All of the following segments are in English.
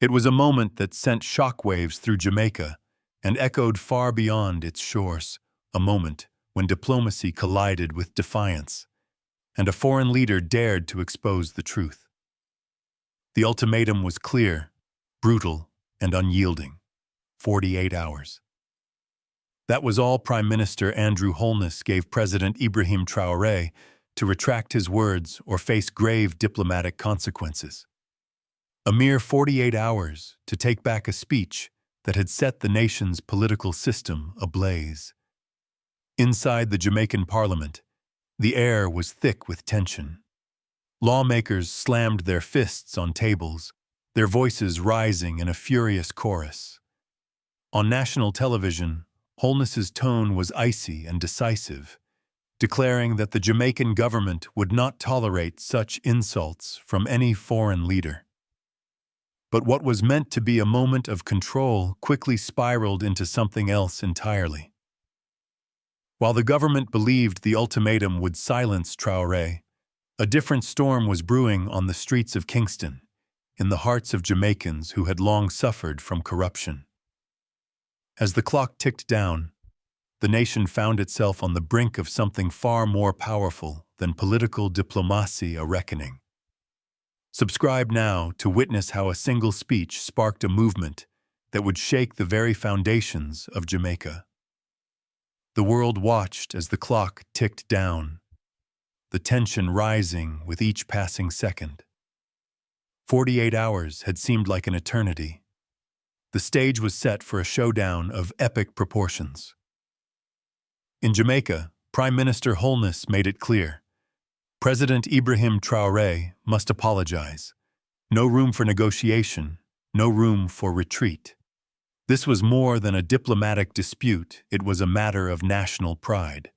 It was a moment that sent shockwaves through Jamaica and echoed far beyond its shores, a moment when diplomacy collided with defiance, and a foreign leader dared to expose the truth. The ultimatum was clear, brutal, and unyielding. 48 hours. That was all Prime Minister Andrew Holness gave President Ibrahim Traoré to retract his words or face grave diplomatic consequences. A mere 48 hours to take back a speech that had set the nation's political system ablaze. Inside the Jamaican Parliament, the air was thick with tension. Lawmakers slammed their fists on tables, their voices rising in a furious chorus. On national television, Holness's tone was icy and decisive, declaring that the Jamaican government would not tolerate such insults from any foreign leader. But what was meant to be a moment of control quickly spiraled into something else entirely. While the government believed the ultimatum would silence Traoré, a different storm was brewing on the streets of Kingston, in the hearts of Jamaicans who had long suffered from corruption. As the clock ticked down, the nation found itself on the brink of something far more powerful than political diplomacy, a reckoning. Subscribe now to witness how a single speech sparked a movement that would shake the very foundations of Jamaica. The world watched as the clock ticked down, the tension rising with each passing second. 48 hours had seemed like an eternity. The stage was set for a showdown of epic proportions. In Jamaica, Prime Minister Holness made it clear. President Ibrahim Traoré must apologize. No room for negotiation, no room for retreat. This was more than a diplomatic dispute, it was a matter of national pride.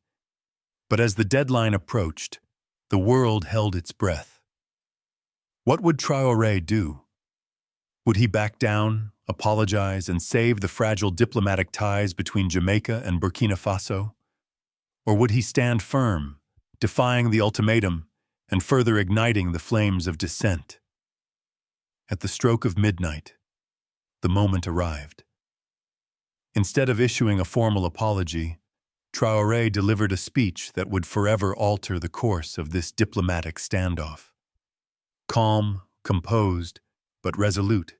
But as the deadline approached, the world held its breath. What would Traoré do? Would he back down, apologize, and save the fragile diplomatic ties between Jamaica and Burkina Faso? Or would he stand firm, defying the ultimatum and further igniting the flames of dissent? At the stroke of midnight, the moment arrived. Instead of issuing a formal apology, Traoré delivered a speech that would forever alter the course of this diplomatic standoff. Calm, composed, but resolute,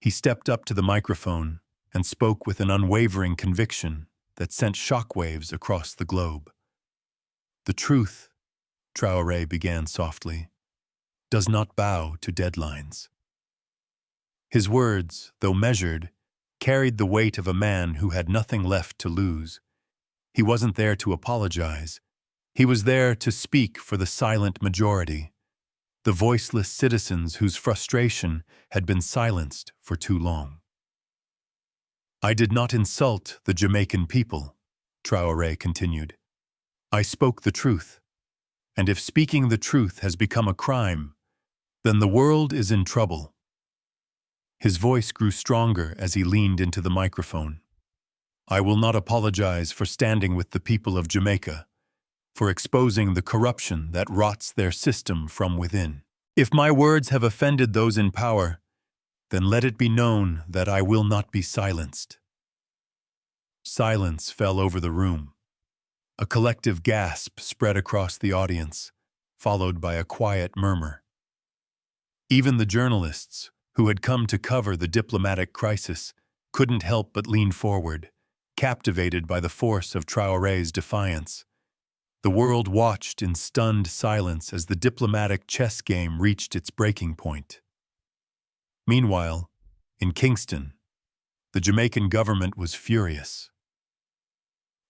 he stepped up to the microphone and spoke with an unwavering conviction that sent shockwaves across the globe. The truth, Traoré began softly, does not bow to deadlines. His words, though measured, carried the weight of a man who had nothing left to lose. He wasn't there to apologize. He was there to speak for the silent majority, the voiceless citizens whose frustration had been silenced for too long. I did not insult the Jamaican people, Traoré continued. I spoke the truth. And if speaking the truth has become a crime, then the world is in trouble. His voice grew stronger as he leaned into the microphone. I will not apologize for standing with the people of Jamaica, for exposing the corruption that rots their system from within. If my words have offended those in power, then let it be known that I will not be silenced. Silence fell over the room. A collective gasp spread across the audience, followed by a quiet murmur. Even the journalists, who had come to cover the diplomatic crisis, couldn't help but lean forward, captivated by the force of Traoré's defiance. The world watched in stunned silence as the diplomatic chess game reached its breaking point. Meanwhile, in Kingston, the Jamaican government was furious.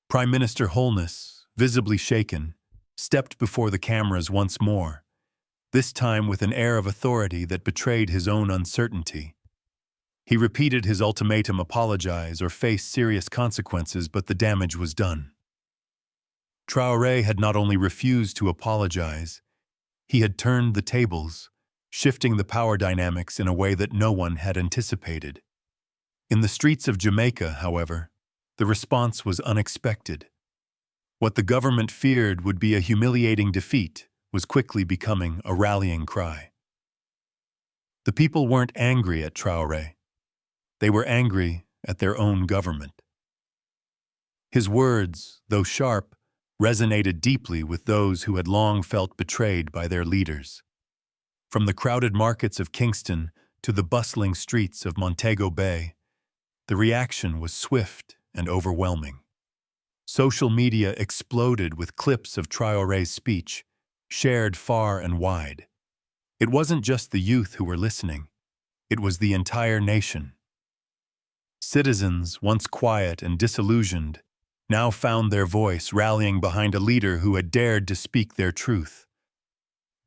Prime Minister Holness, visibly shaken, stepped before the cameras once more, this time with an air of authority that betrayed his own uncertainty. He repeated his ultimatum: apologize or face serious consequences, but the damage was done. Traoré had not only refused to apologize, he had turned the tables, shifting the power dynamics in a way that no one had anticipated. In the streets of Jamaica, however, the response was unexpected. What the government feared would be a humiliating defeat was quickly becoming a rallying cry. The people weren't angry at Traore. They were angry at their own government. His words, though sharp, resonated deeply with those who had long felt betrayed by their leaders. From the crowded markets of Kingston to the bustling streets of Montego Bay, the reaction was swift and overwhelming. Social media exploded with clips of Traore's speech, shared far and wide. It wasn't just the youth who were listening, it was the entire nation. Citizens, once quiet and disillusioned, now found their voice rallying behind a leader who had dared to speak their truth.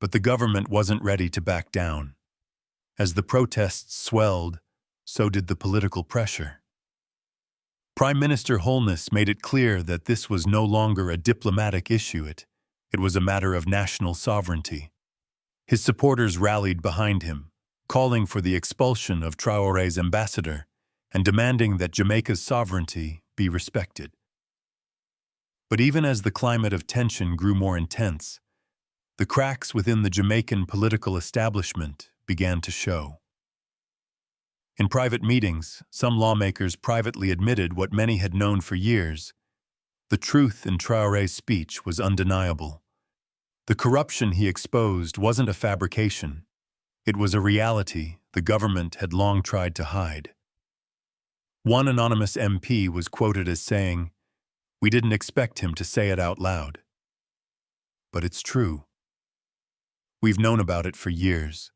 But the government wasn't ready to back down. As the protests swelled, so did the political pressure. Prime Minister Holness made it clear that this was no longer a diplomatic issue, it was a matter of national sovereignty. His supporters rallied behind him, calling for the expulsion of Traore's ambassador and demanding that Jamaica's sovereignty be respected. But even as the climate of tension grew more intense, the cracks within the Jamaican political establishment began to show. In private meetings, some lawmakers privately admitted what many had known for years. The truth in Traore's speech was undeniable. The corruption he exposed wasn't a fabrication. It was a reality the government had long tried to hide. One anonymous MP was quoted as saying, "We didn't expect him to say it out loud." But it's true. We've known about it for years.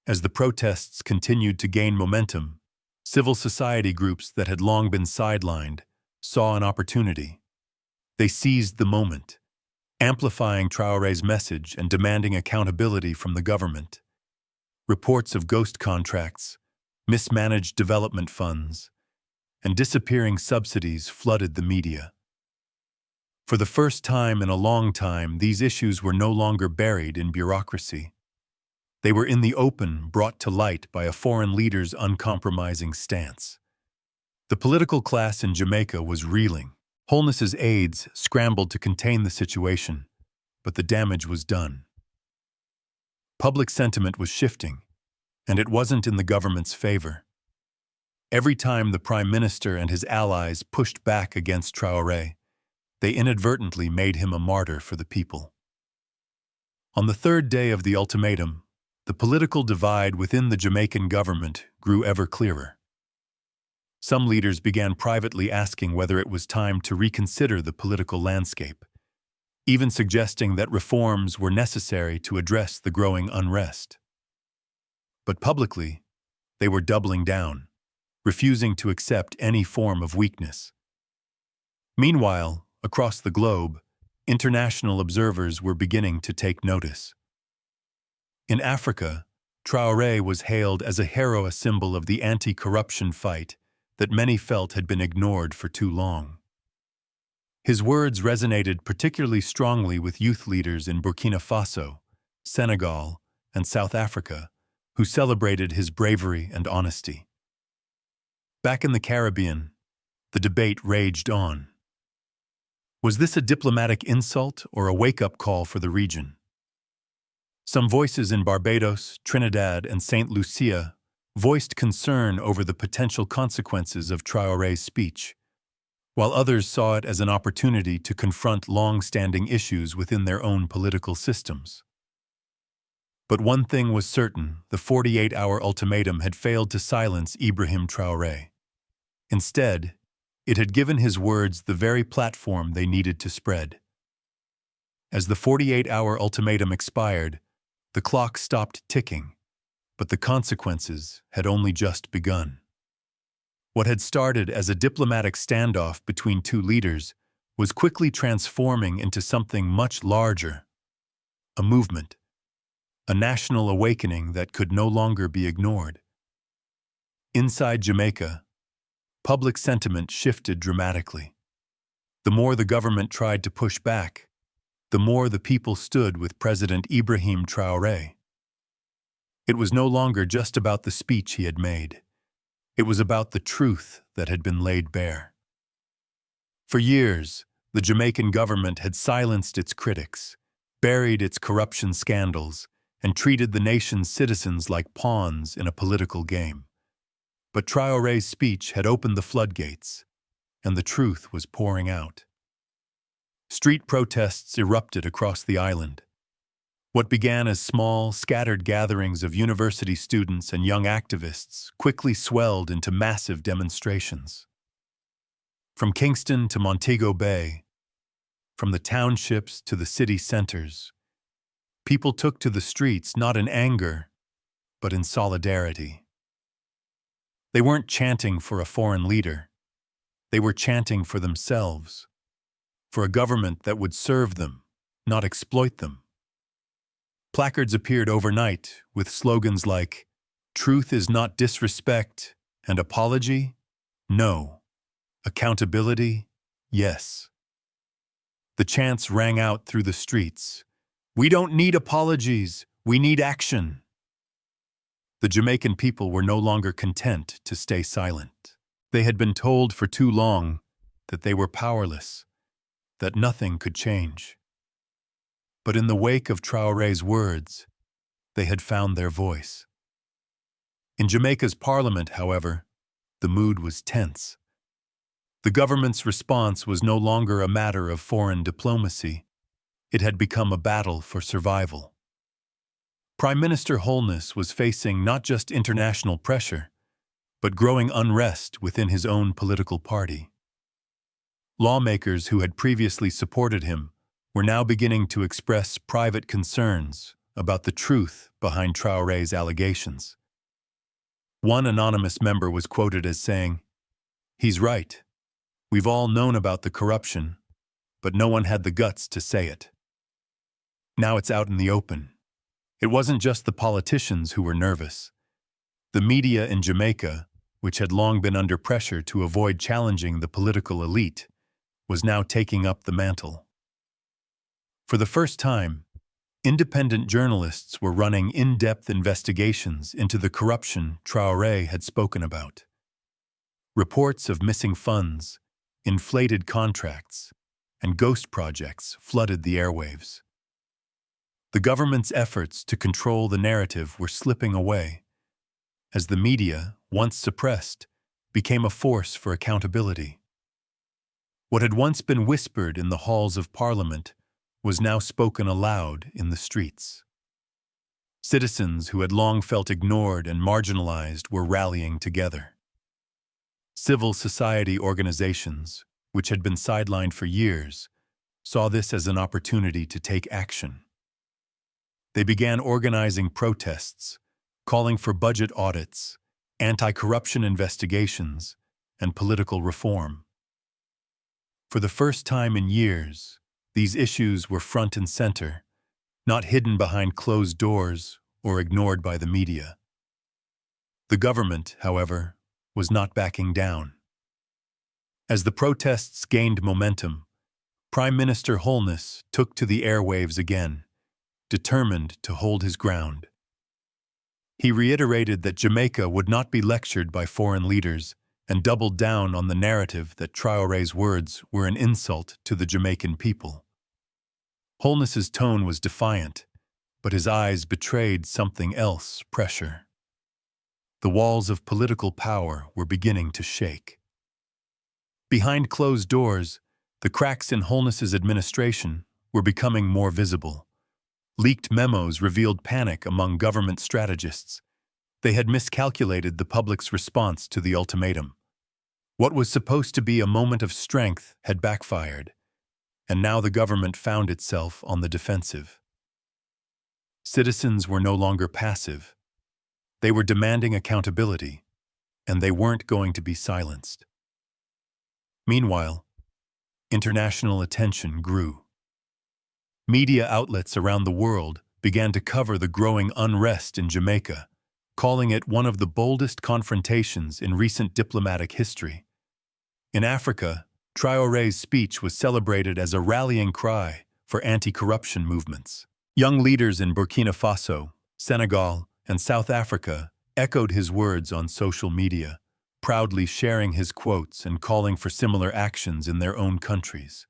As the protests continued to gain momentum, civil society groups that had long been sidelined saw an opportunity. They seized the moment, amplifying Traore's message and demanding accountability from the government. Reports of ghost contracts, mismanaged development funds, and disappearing subsidies flooded the media. For the first time in a long time, these issues were no longer buried in bureaucracy. They were in the open, brought to light by a foreign leader's uncompromising stance. The political class in Jamaica was reeling. Holness's aides scrambled to contain the situation, but the damage was done. Public sentiment was shifting, and it wasn't in the government's favor. Every time the Prime Minister and his allies pushed back against Traore, they inadvertently made him a martyr for the people. On the third day of the ultimatum, the political divide within the Jamaican government grew ever clearer. Some leaders began privately asking whether it was time to reconsider the political landscape, even suggesting that reforms were necessary to address the growing unrest. But publicly, they were doubling down, refusing to accept any form of weakness. Meanwhile, across the globe, international observers were beginning to take notice. In Africa, Traore was hailed as a hero, a symbol of the anti-corruption fight that many felt had been ignored for too long. His words resonated particularly strongly with youth leaders in Burkina Faso, Senegal, and South Africa, who celebrated his bravery and honesty. Back in the Caribbean, the debate raged on. Was this a diplomatic insult or a wake-up call for the region? Some voices in Barbados, Trinidad, and St. Lucia voiced concern over the potential consequences of Traore's speech, while others saw it as an opportunity to confront long-standing issues within their own political systems. But one thing was certain: the 48-hour ultimatum had failed to silence Ibrahim Traoré. Instead, it had given his words the very platform they needed to spread. As the 48-hour ultimatum expired, the clock stopped ticking, but the consequences had only just begun. What had started as a diplomatic standoff between two leaders was quickly transforming into something much larger: a movement, a national awakening that could no longer be ignored. Inside Jamaica, public sentiment shifted dramatically. The more the government tried to push back, the more the people stood with President Ibrahim Traoré. It was no longer just about the speech he had made. It was about the truth that had been laid bare. For years, the Jamaican government had silenced its critics, buried its corruption scandals, and treated the nation's citizens like pawns in a political game. But Traoré's speech had opened the floodgates, and the truth was pouring out. Street protests erupted across the island. What began as small, scattered gatherings of university students and young activists quickly swelled into massive demonstrations. From Kingston to Montego Bay, from the townships to the city centers, people took to the streets not in anger, but in solidarity. They weren't chanting for a foreign leader. They were chanting for themselves, for a government that would serve them, not exploit them. Placards appeared overnight with slogans like, "Truth is not disrespect," and "Apology? No. Accountability? Yes." The chants rang out through the streets. "We don't need apologies, we need action." The Jamaican people were no longer content to stay silent. They had been told for too long that they were powerless, that nothing could change. But in the wake of Traoré's words, they had found their voice. In Jamaica's parliament, however, the mood was tense. The government's response was no longer a matter of foreign diplomacy. It had become a battle for survival. Prime Minister Holness was facing not just international pressure, but growing unrest within his own political party. Lawmakers who had previously supported him were now beginning to express private concerns about the truth behind Traoré's allegations. One anonymous member was quoted as saying, "He's right. We've all known about the corruption, but no one had the guts to say it. Now it's out in the open." It wasn't just the politicians who were nervous. The media in Jamaica, which had long been under pressure to avoid challenging the political elite, was now taking up the mantle. For the first time, independent journalists were running in-depth investigations into the corruption Traoré had spoken about. Reports of missing funds, inflated contracts, and ghost projects flooded the airwaves. The government's efforts to control the narrative were slipping away, as the media, once suppressed, became a force for accountability. What had once been whispered in the halls of Parliament was now spoken aloud in the streets. Citizens who had long felt ignored and marginalized were rallying together. Civil society organizations, which had been sidelined for years, saw this as an opportunity to take action. They began organizing protests, calling for budget audits, anti-corruption investigations, and political reform. For the first time in years, these issues were front and center, not hidden behind closed doors or ignored by the media. The government, however, was not backing down. As the protests gained momentum, Prime Minister Holness took to the airwaves again, determined to hold his ground. He reiterated that Jamaica would not be lectured by foreign leaders and doubled down on the narrative that Traoré's words were an insult to the Jamaican people. Holness's tone was defiant, but his eyes betrayed something else: pressure. The walls of political power were beginning to shake. Behind closed doors, the cracks in Holness's administration were becoming more visible. Leaked memos revealed panic among government strategists. They had miscalculated the public's response to the ultimatum. What was supposed to be a moment of strength had backfired, and now the government found itself on the defensive. Citizens were no longer passive. They were demanding accountability, and they weren't going to be silenced. Meanwhile, international attention grew. Media outlets around the world began to cover the growing unrest in Jamaica, calling it one of the boldest confrontations in recent diplomatic history. In Africa, Traoré's speech was celebrated as a rallying cry for anti-corruption movements. Young leaders in Burkina Faso, Senegal, and South Africa echoed his words on social media, proudly sharing his quotes and calling for similar actions in their own countries.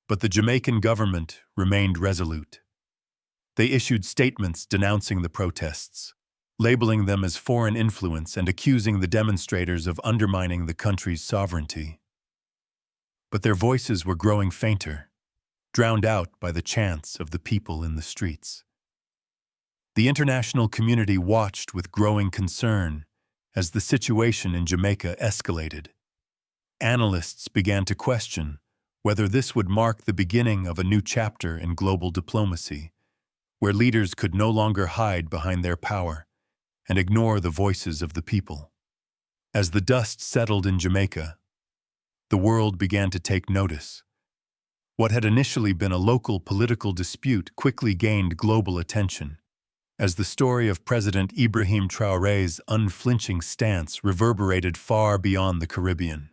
But the Jamaican government remained resolute. They issued statements denouncing the protests, labeling them as foreign influence and accusing the demonstrators of undermining the country's sovereignty. But their voices were growing fainter, drowned out by the chants of the people in the streets. The international community watched with growing concern as the situation in Jamaica escalated. Analysts began to question whether this would mark the beginning of a new chapter in global diplomacy, where leaders could no longer hide behind their power and ignore the voices of the people. As the dust settled in Jamaica, the world began to take notice. What had initially been a local political dispute quickly gained global attention, as the story of President Ibrahim Traoré's unflinching stance reverberated far beyond the Caribbean.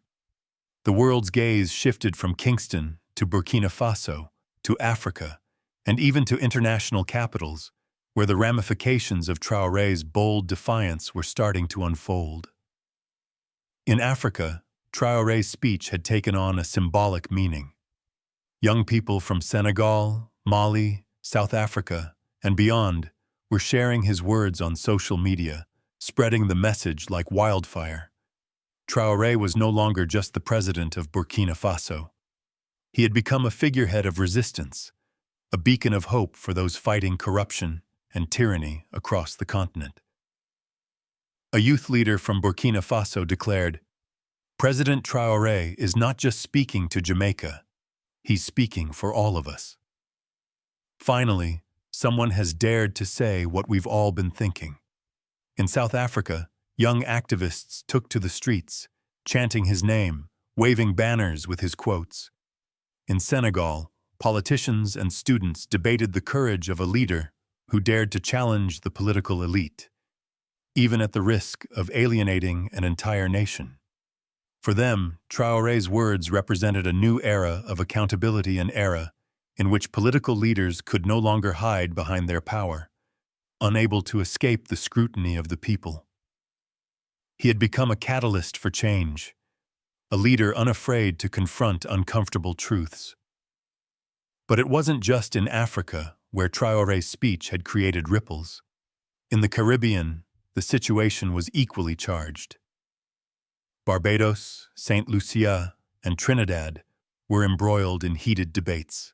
The world's gaze shifted from Kingston to Burkina Faso, to Africa, and even to international capitals, where the ramifications of Traoré's bold defiance were starting to unfold. In Africa, Traoré's speech had taken on a symbolic meaning. Young people from Senegal, Mali, South Africa, and beyond were sharing his words on social media, spreading the message like wildfire. Traoré was no longer just the president of Burkina Faso. He had become a figurehead of resistance, a beacon of hope for those fighting corruption and tyranny across the continent. A youth leader from Burkina Faso declared, "President Traoré is not just speaking to Jamaica, he's speaking for all of us." Finally, someone has dared to say what we've all been thinking. In South Africa, young activists took to the streets, chanting his name, waving banners with his quotes. In Senegal, politicians and students debated the courage of a leader who dared to challenge the political elite, even at the risk of alienating an entire nation. For them, Traoré's words represented a new era of accountability, an era in which political leaders could no longer hide behind their power, unable to escape the scrutiny of the people. He had become a catalyst for change, a leader unafraid to confront uncomfortable truths. But it wasn't just in Africa where Traoré's speech had created ripples. In the Caribbean, the situation was equally charged. Barbados, St. Lucia, and Trinidad were embroiled in heated debates.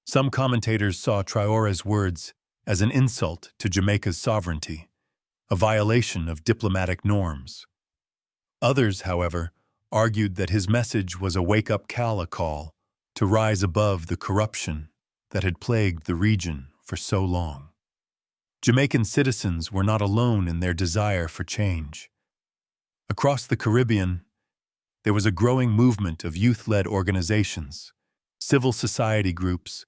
Some commentators saw Traoré's words as an insult to Jamaica's sovereignty, a violation of diplomatic norms. Others, however, argued that his message was a wake-up call to rise above the corruption that had plagued the region for so long. Jamaican citizens were not alone in their desire for change. Across the Caribbean, there was a growing movement of youth-led organizations, civil society groups,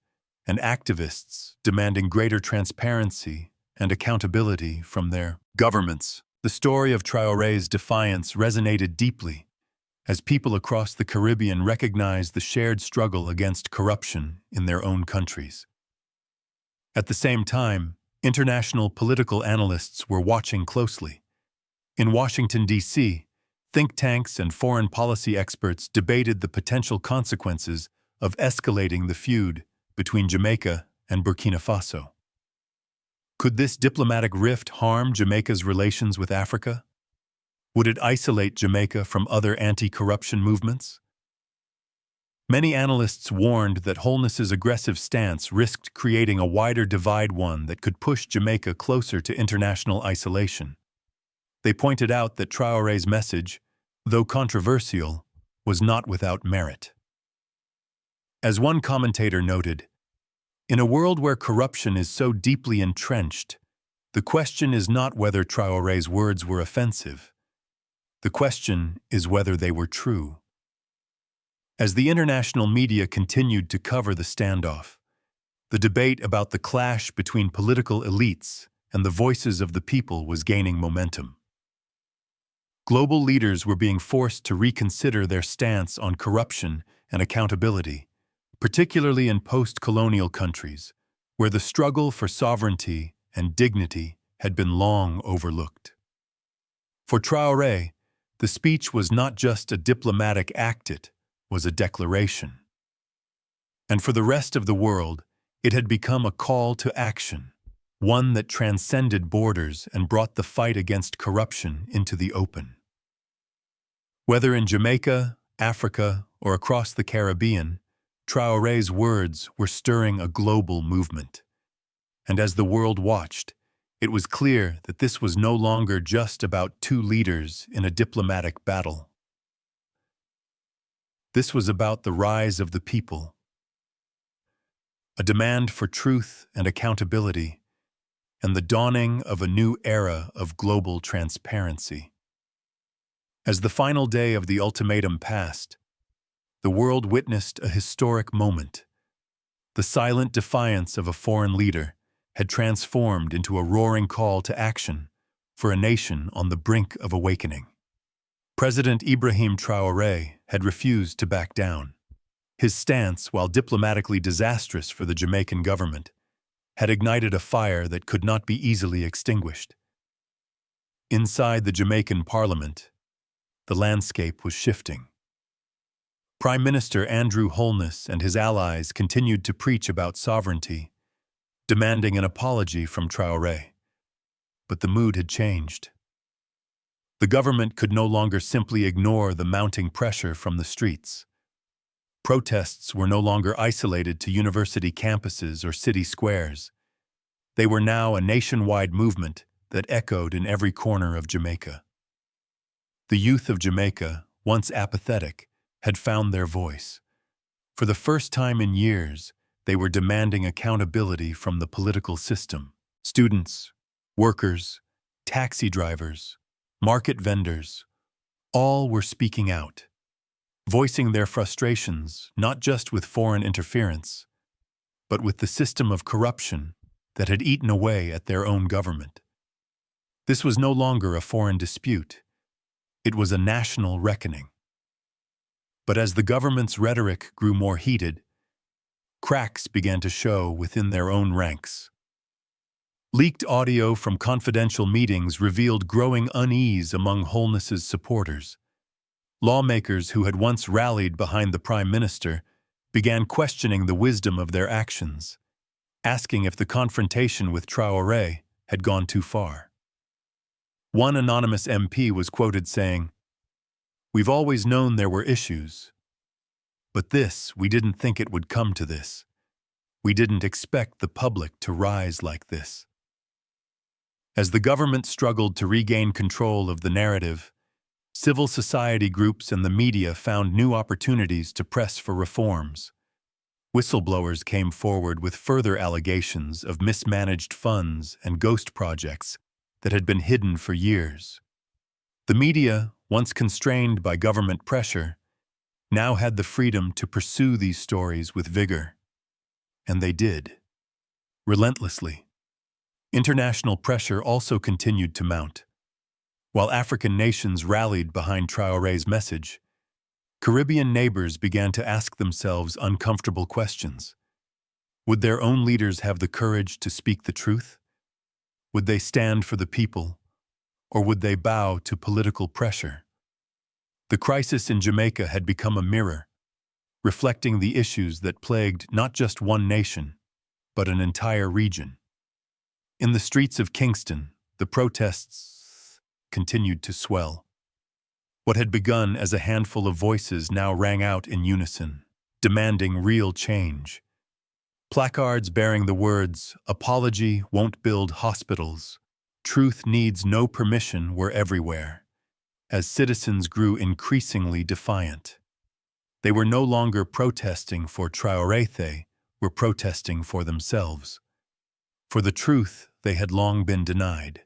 and activists demanding greater transparency and accountability from their governments. The story of Traoré's defiance resonated deeply as people across the Caribbean recognized the shared struggle against corruption in their own countries. At the same time, international political analysts were watching closely. In Washington, D.C., think tanks and foreign policy experts debated the potential consequences of escalating the feud between Jamaica and Burkina Faso. Could this diplomatic rift harm Jamaica's relations with Africa? Would it isolate Jamaica from other anti-corruption movements? Many analysts warned that Holness's aggressive stance risked creating a wider divide, one that could push Jamaica closer to international isolation. They pointed out that Traoré's message, though controversial, was not without merit. As one commentator noted, "In a world where corruption is so deeply entrenched, the question is not whether Traoré's words were offensive. The question is whether they were true." As the international media continued to cover the standoff, the debate about the clash between political elites and the voices of the people was gaining momentum. Global leaders were being forced to reconsider their stance on corruption and accountability, particularly in post-colonial countries, where the struggle for sovereignty and dignity had been long overlooked. For Traoré, the speech was not just a diplomatic act, it was a declaration. And for the rest of the world, It had become a call to action, one that transcended borders and brought the fight against corruption into the open. Whether in Jamaica, Africa, or across the Caribbean, Traoré's words were stirring a global movement. And as the world watched, it was clear that this was no longer just about two leaders in a diplomatic battle. This was about the rise of the people, a demand for truth and accountability, and the dawning of a new era of global transparency. As the final day of the ultimatum passed, the world witnessed a historic moment. The silent defiance of a foreign leader had transformed into a roaring call to action for a nation on the brink of awakening. President Ibrahim Traoré had refused to back down. His stance, while diplomatically disastrous for the Jamaican government, had ignited a fire that could not be easily extinguished. Inside the Jamaican Parliament, the landscape was shifting. Prime Minister Andrew Holness and his allies continued to preach about sovereignty, demanding an apology from Traoré. But the mood had changed. The government could no longer simply ignore the mounting pressure from the streets. Protests were no longer isolated to university campuses or city squares. They were now a nationwide movement that echoed in every corner of Jamaica. The youth of Jamaica, once apathetic, had found their voice. For the first time in years, they were demanding accountability from the political system. Students, workers, taxi drivers, market vendors, all were speaking out, voicing their frustrations not just with foreign interference, but with the system of corruption that had eaten away at their own government. This was no longer a foreign dispute. It was a national reckoning. But as the government's rhetoric grew more heated, cracks began to show within their own ranks. Leaked audio from confidential meetings revealed growing unease among Holness's supporters. Lawmakers who had once rallied behind the Prime Minister began questioning the wisdom of their actions, asking if the confrontation with Traoré had gone too far. One anonymous MP was quoted saying, "We've always known there were issues, but we didn't think it would come to this. We didn't expect the public to rise like this." As the government struggled to regain control of the narrative, civil society groups and the media found new opportunities to press for reforms. Whistleblowers came forward with further allegations of mismanaged funds and ghost projects that had been hidden for years. The media, once constrained by government pressure, now had the freedom to pursue these stories with vigor. And they did, relentlessly. International pressure also continued to mount. While African nations rallied behind Traoré's message, Caribbean neighbors began to ask themselves uncomfortable questions. Would their own leaders have the courage to speak the truth? Would they stand for the people, or would they bow to political pressure? The crisis in Jamaica had become a mirror, reflecting the issues that plagued not just one nation, but an entire region. In the streets of Kingston, the protests continued to swell. What had begun as a handful of voices now rang out in unison, demanding real change. Placards bearing the words, "Apology won't build hospitals. Truth needs no permission," were everywhere, as citizens grew increasingly defiant. They were no longer protesting for Traoré, they were protesting for themselves. For the truth they had long been denied.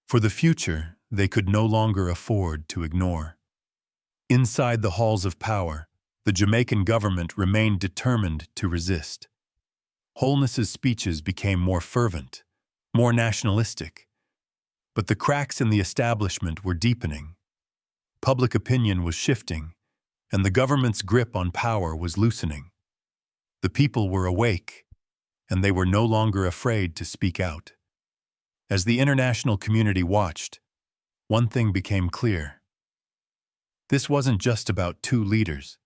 For the future they could no longer afford to ignore. Inside the halls of power, the Jamaican government remained determined to resist. Holness's speeches became more fervent, more nationalistic. But the cracks in the establishment were deepening. Public opinion was shifting, and the government's grip on power was loosening. The people were awake, and they were no longer afraid to speak out. As the international community watched, one thing became clear. This wasn't just about two leaders.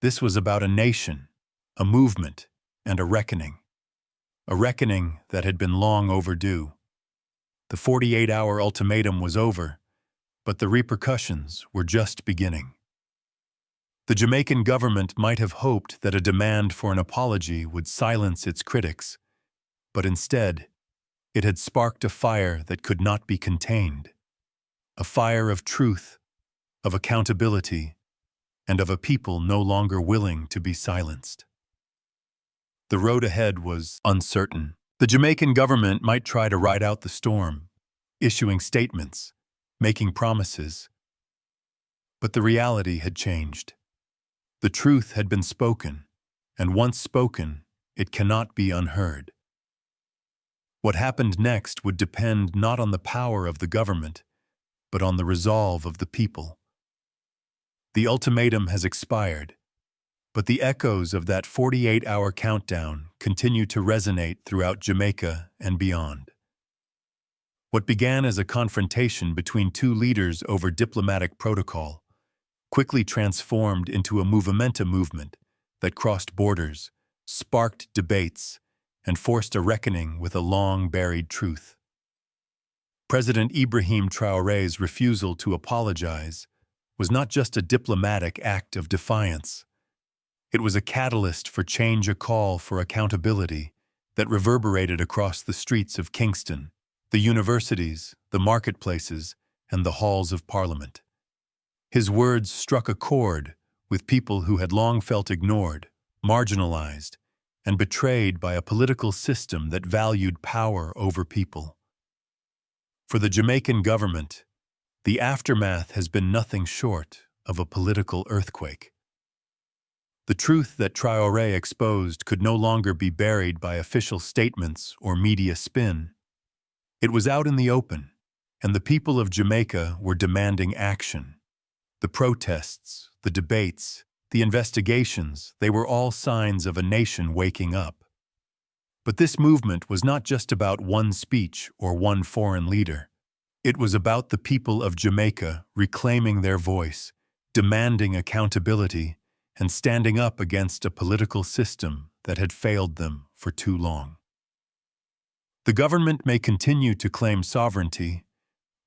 This was about a nation, a movement, and a reckoning. a reckoning that had been long overdue. The 48-hour ultimatum was over, but the repercussions were just beginning. The Jamaican government might have hoped that a demand for an apology would silence its critics, but instead, it had sparked a fire that could not be contained. A fire of truth, of accountability, and of a people no longer willing to be silenced. The road ahead was uncertain. The Jamaican government might try to ride out the storm, issuing statements, making promises. But the reality had changed. The truth had been spoken, and once spoken, it cannot be unheard. What happened next would depend not on the power of the government, but on the resolve of the people. The ultimatum has expired, but the echoes of that 48-hour countdown continue to resonate throughout Jamaica and beyond. What began as a confrontation between two leaders over diplomatic protocol quickly transformed into a movimento movement that crossed borders, sparked debates, and forced a reckoning with a long-buried truth. President Ibrahim Traoré's refusal to apologize was not just a diplomatic act of defiance. It was a catalyst for change, a call for accountability that reverberated across the streets of Kingston, the universities, the marketplaces, and the halls of Parliament. His words struck a chord with people who had long felt ignored, marginalized, and betrayed by a political system that valued power over people. For the Jamaican government, the aftermath has been nothing short of a political earthquake. The truth that Traoré exposed could no longer be buried by official statements or media spin. It was out in the open, and the people of Jamaica were demanding action. The protests, the debates, the investigations, they were all signs of a nation waking up. But this movement was not just about one speech or one foreign leader. It was about the people of Jamaica reclaiming their voice, demanding accountability, and standing up against a political system that had failed them for too long. The government may continue to claim sovereignty,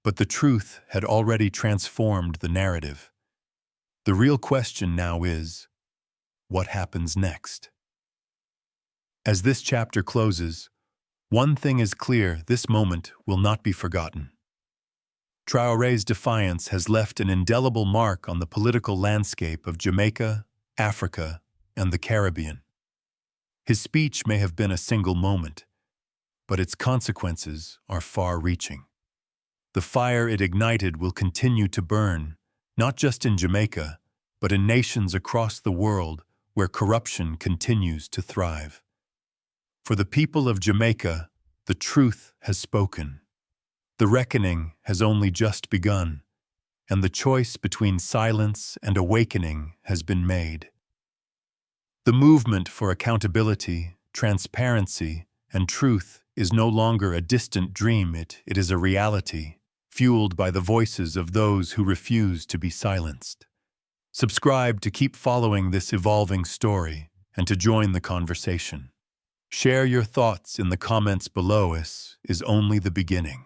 but the truth had already transformed the narrative. The real question now is, what happens next? As this chapter closes, one thing is clear: this moment will not be forgotten. Traoré's defiance has left an indelible mark on the political landscape of Jamaica, Africa, and the Caribbean. His speech may have been a single moment, but its consequences are far-reaching. The fire it ignited will continue to burn, not just in Jamaica, but in nations across the world where corruption continues to thrive. For the people of Jamaica, the truth has spoken. The reckoning has only just begun, and the choice between silence and awakening has been made. The movement for accountability, transparency, and truth is no longer a distant dream, it is a reality, fueled by the voices of those who refuse to be silenced. Subscribe to keep following this evolving story and to join the conversation. Share your thoughts in the comments below. This is only the beginning.